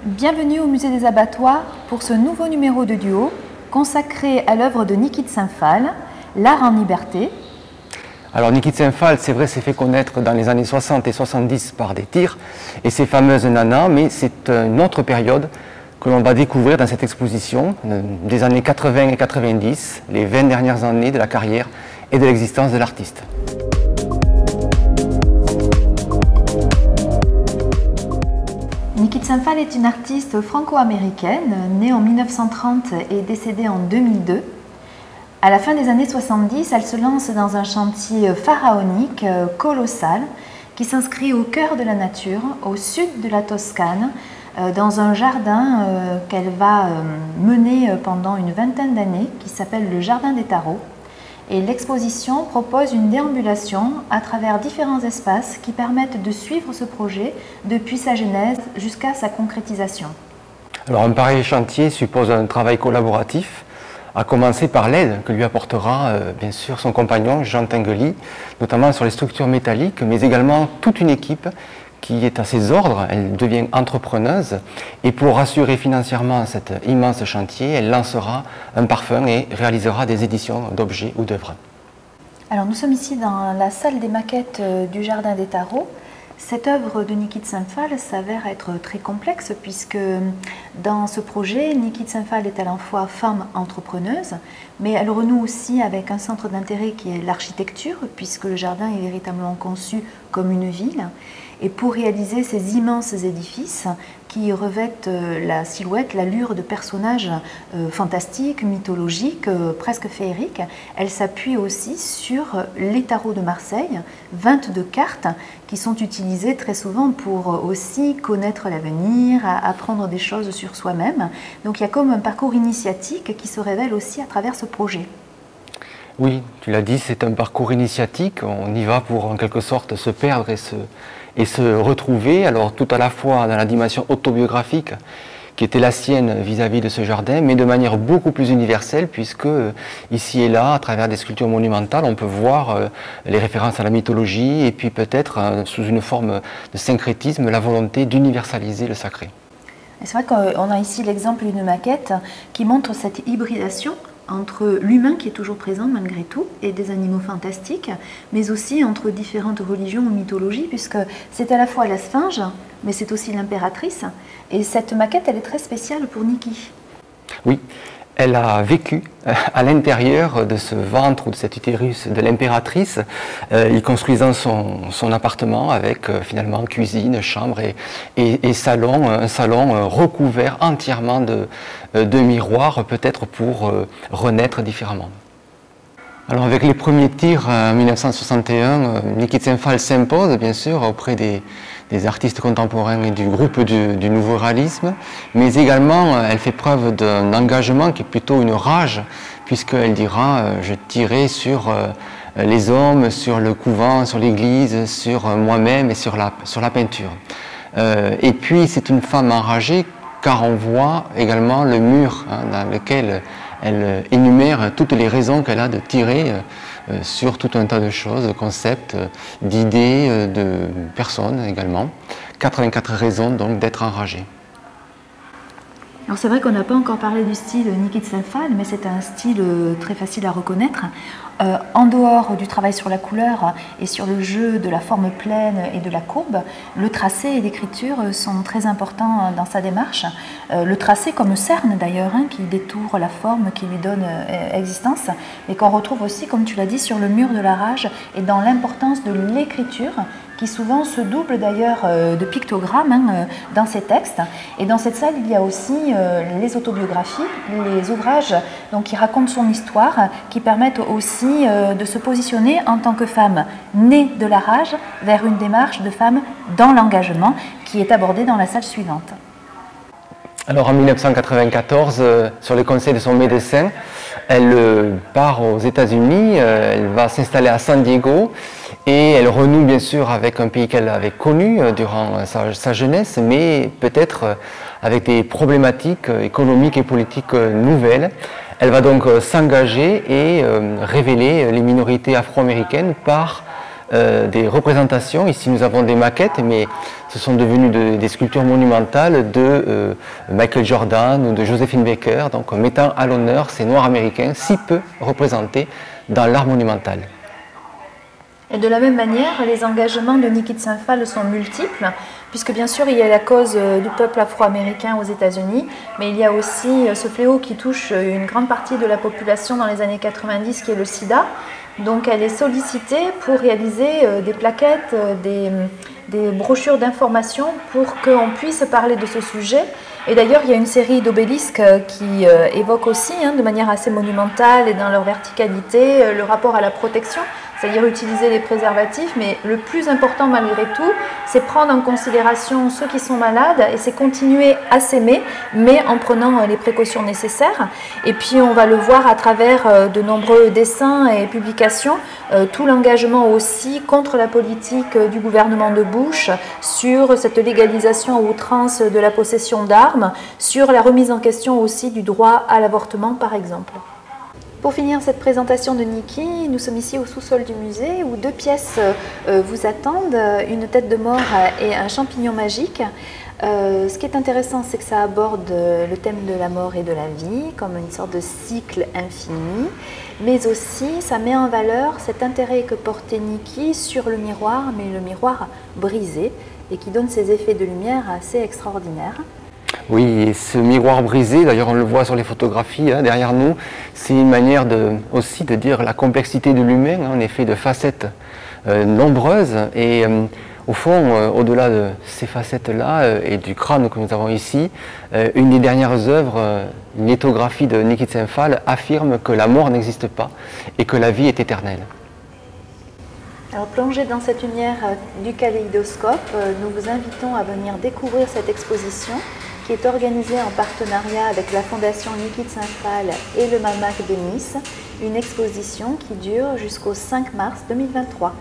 Bienvenue au Musée des Abattoirs pour ce nouveau numéro de duo consacré à l'œuvre de Niki Tsenfal, L'art en liberté. Alors Niki Tsenfal, c'est vrai, s'est fait connaître dans les années 60 et 70 par des tirs et ces fameuses nanas, mais c'est une autre période que l'on va découvrir dans cette exposition des années 80 et 90, les 20 dernières années de la carrière et de l'existence de l'artiste. Niki Tsenfal est une artiste franco-américaine, née en 1930 et décédée en 2002. À la fin des années 70, elle se lance dans un chantier pharaonique, colossal, qui s'inscrit au cœur de la nature, au sud de la Toscane, dans un jardin qu'elle va mener pendant une vingtaine d'années, qui s'appelle le Jardin des Tarots. Et l'exposition propose une déambulation à travers différents espaces qui permettent de suivre ce projet depuis sa genèse jusqu'à sa concrétisation. Alors un pareil chantier suppose un travail collaboratif, à commencer par l'aide que lui apportera bien sûr son compagnon Jean Tinguely, notamment sur les structures métalliques, mais également toute une équipe qui est à ses ordres. Elle devient entrepreneuse et pour assurer financièrement cet immense chantier, elle lancera un parfum et réalisera des éditions d'objets ou d'œuvres. Alors nous sommes ici dans la salle des maquettes du Jardin des Tarots. Cette œuvre de Niki Tsenfal s'avère être très complexe puisque dans ce projet, Niki Tsenfal est à la fois femme entrepreneuse, mais elle renoue aussi avec un centre d'intérêt qui est l'architecture, puisque le jardin est véritablement conçu comme une ville. Et pour réaliser ces immenses édifices qui revêtent la silhouette, l'allure de personnages fantastiques, mythologiques, presque féeriques, elle s'appuie aussi sur les tarots de Marseille, 22 cartes qui sont utilisées très souvent pour aussi connaître l'avenir, apprendre des choses sur soi-même. Donc il y a comme un parcours initiatique qui se révèle aussi à travers ce projet. Oui, tu l'as dit, c'est un parcours initiatique. On y va pour en quelque sorte se perdre et se retrouver, alors tout à la fois dans la dimension autobiographique qui était la sienne vis-à-vis de ce jardin, mais de manière beaucoup plus universelle, puisque ici et là, à travers des sculptures monumentales, on peut voir les références à la mythologie et puis peut-être sous une forme de syncrétisme, la volonté d'universaliser le sacré. C'est vrai qu'on a ici l'exemple d'une maquette qui montre cette hybridation entre l'humain qui est toujours présent malgré tout et des animaux fantastiques, mais aussi entre différentes religions ou mythologies, puisque c'est à la fois la sphinge, mais c'est aussi l'impératrice. Et cette maquette, elle est très spéciale pour Niki. Oui, elle a vécu à l'intérieur de ce ventre ou de cet utérus de l'impératrice, y construisant son appartement avec finalement cuisine, chambre et salon, un salon recouvert entièrement de miroirs, peut-être pour renaître différemment. Alors avec les premiers tirs en 1961, Niki Tsenfal s'impose bien sûr auprès des artistes contemporains et du groupe du nouveau réalisme, mais également elle fait preuve d'un engagement qui est plutôt une rage, puisqu'elle dira « je tirais sur les hommes, sur le couvent, sur l'église, sur moi-même et sur la peinture ». Et puis c'est une femme enragée car on voit également le mur dans lequel elle énumère toutes les raisons qu'elle a de tirer sur tout un tas de choses, de concepts, d'idées, de personnes également. 84 raisons donc d'être enragée. Alors c'est vrai qu'on n'a pas encore parlé du style Niki Tsenfal, mais c'est un style très facile à reconnaître. En dehors du travail sur la couleur et sur le jeu de la forme pleine et de la courbe, le tracé et l'écriture sont très importants dans sa démarche. Le tracé comme cerne d'ailleurs, qui détourne la forme, qui lui donne existence, et qu'on retrouve aussi, comme tu l'as dit, sur le mur de la rage et dans l'importance de l'écriture, qui souvent se double d'ailleurs de pictogrammes dans ces textes. Et dans cette salle, il y a aussi les autobiographies, les ouvrages donc, qui racontent son histoire, qui permettent aussi de se positionner en tant que femme née de la rage vers une démarche de femme dans l'engagement qui est abordée dans la salle suivante. Alors en 1994, sur le conseil de son médecin, elle part aux États-Unis, elle va s'installer à San Diego et elle renoue bien sûr avec un pays qu'elle avait connu durant sa jeunesse, mais peut-être avec des problématiques économiques et politiques nouvelles. Elle va donc s'engager et révéler les minorités afro-américaines par des représentations. Ici nous avons des maquettes, mais ce sont devenus des sculptures monumentales de Michael Jordan ou de Josephine Baker, donc mettant à l'honneur ces Noirs américains si peu représentés dans l'art monumental. Et de la même manière, les engagements de Niki de Saint-Phalle sont multiples, puisque bien sûr il y a la cause du peuple afro-américain aux États-Unis, mais il y a aussi ce fléau qui touche une grande partie de la population dans les années 90, qui est le sida. Donc elle est sollicitée pour réaliser des plaquettes, des brochures d'information pour qu'on puisse parler de ce sujet. Et d'ailleurs, il y a une série d'obélisques qui évoquent aussi, de manière assez monumentale et dans leur verticalité, le rapport à la protection, c'est-à-dire utiliser les préservatifs, mais le plus important malgré tout, c'est prendre en considération ceux qui sont malades et c'est continuer à s'aimer, mais en prenant les précautions nécessaires. Et puis on va le voir à travers de nombreux dessins et publications, tout l'engagement aussi contre la politique du gouvernement de Bush sur cette légalisation à outrance de la possession d'armes, sur la remise en question aussi du droit à l'avortement par exemple. Pour finir cette présentation de Niki, nous sommes ici au sous-sol du musée où deux pièces vous attendent, une tête de mort et un champignon magique. Ce qui est intéressant, c'est que ça aborde le thème de la mort et de la vie comme une sorte de cycle infini, mais aussi ça met en valeur cet intérêt que portait Niki sur le miroir, mais le miroir brisé, et qui donne ces effets de lumière assez extraordinaires. Oui, et ce miroir brisé, d'ailleurs on le voit sur les photographies derrière nous, c'est une manière aussi de dire la complexité de l'humain, en effet de facettes nombreuses, et au fond, au-delà de ces facettes-là et du crâne que nous avons ici, une des dernières œuvres, une lithographie de Niki de Saint-Phalle, affirme que la mort n'existe pas et que la vie est éternelle. Alors plongé dans cette lumière du kaléidoscope, nous vous invitons à venir découvrir cette exposition qui est organisée en partenariat avec la Fondation Niki de Saint-Phalle et le MAMAC de Nice, une exposition qui dure jusqu'au 5 mars 2023.